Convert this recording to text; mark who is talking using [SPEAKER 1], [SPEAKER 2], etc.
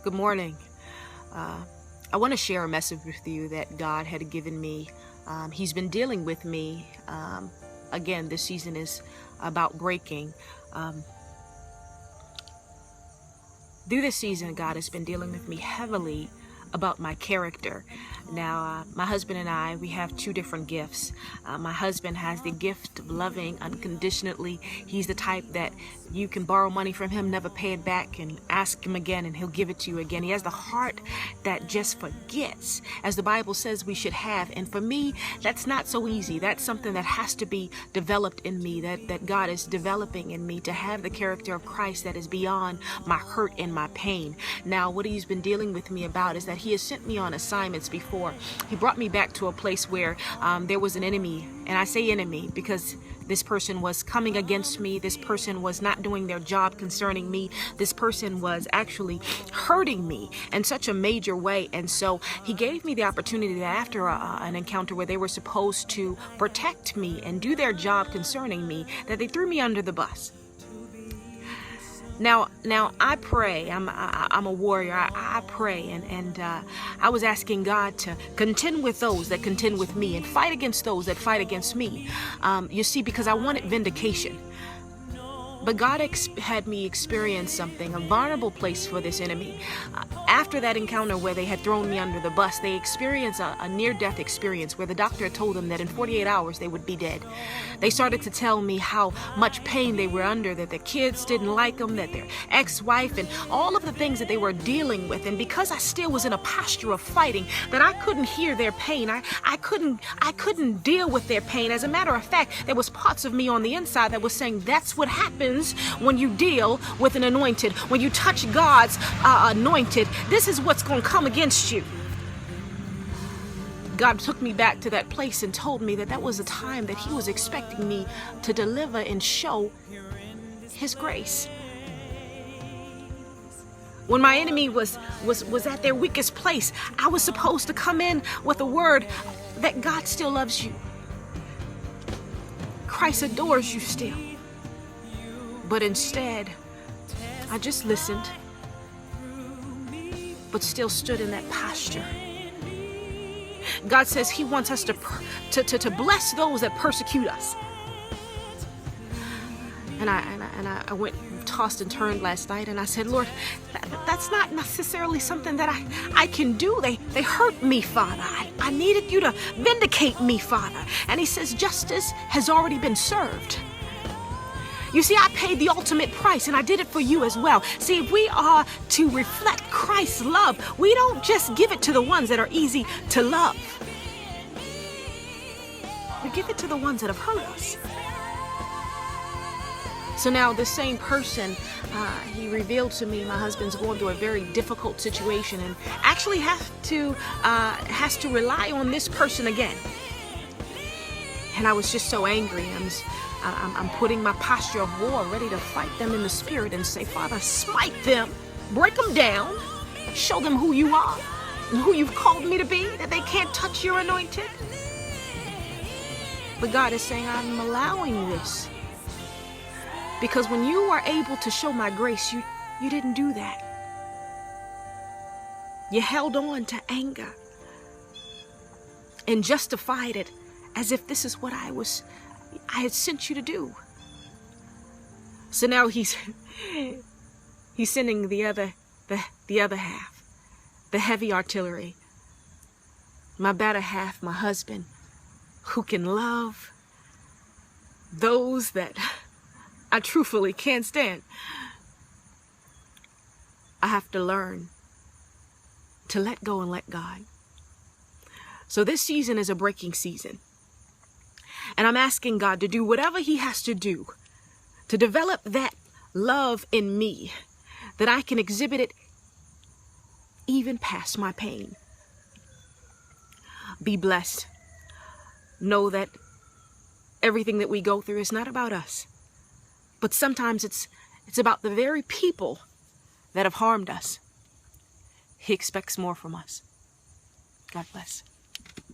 [SPEAKER 1] Good morning. I want to share a message with you that God had given me. He's been dealing with me. Again, this season is about breaking. Through this season, God has been dealing with me heavily about my character. Now, my husband and I, we have two different gifts. My husband has the gift of loving unconditionally. He's the type that you can borrow money from him, never pay it back, and ask him again, and he'll give it to you again. He has the heart that just forgets, as the Bible says we should have. And for me, that's not so easy. That's something that has to be developed in me, that God is developing in me, to have the character of Christ that is beyond my hurt and my pain. Now, what he's been dealing with me about is that he has sent me on assignments before. He brought me back to a place where there was an enemy, and I say enemy because this person was coming against me. This person was not doing their job concerning me. This person was actually hurting me in such a major way. And so he gave me the opportunity that after an encounter where they were supposed to protect me and do their job concerning me, that they threw me under the bus. Now I pray. I'm a warrior. I pray, and I was asking God to contend with those that contend with me and fight against those that fight against me. You see, because I wanted vindication. But God had me experience something, a vulnerable place for this enemy. After that encounter where they had thrown me under the bus, they experienced a near-death experience where the doctor had told them that in 48 hours they would be dead. They started to tell me how much pain they were under, that their kids didn't like them, that their ex-wife, and all of the things that they were dealing with. And because I still was in a posture of fighting, that I couldn't hear their pain. I couldn't deal with their pain. As a matter of fact, there was parts of me on the inside that was saying, that's what happens when you deal with an anointed. When you touch God's anointed, this is what's going to come against you. God took me back to that place and told me that was a time that he was expecting me to deliver and show his grace. When my enemy was at their weakest place, I was supposed to come in with a word that God still loves you. Christ adores you still. But instead, I just listened, but still stood in that posture. God says he wants us to bless those that persecute us. And I went tossed and turned last night, and I said, Lord, that's not necessarily something that I can do. They hurt me, Father. I needed you to vindicate me, Father. And he says, justice has already been served. You see, I paid the ultimate price, and I did it for you as well. See, if we are to reflect Christ's love, we don't just give it to the ones that are easy to love. We give it to the ones that have hurt us. So now this same person, he revealed to me my husband's going through a very difficult situation and actually has to rely on this person again. And I was just so angry. I'm putting my posture of war, ready to fight them in the spirit and say, Father, smite them, break them down, show them who you are and who you've called me to be, that they can't touch your anointed. But God is saying, I'm allowing this because when you are able to show my grace, you didn't do that. You held on to anger and justified it as if this is what I had sent you to do. So now he's sending the other half, the heavy artillery, my better half, my husband, who can love those that I truthfully can't stand. I have to learn to let go and let God. So this season is a breaking season. And I'm asking God to do whatever he has to do to develop that love in me, that I can exhibit it even past my pain. Be blessed. Know that everything that we go through is not about us, but sometimes it's about the very people that have harmed us. He expects more from us. God bless.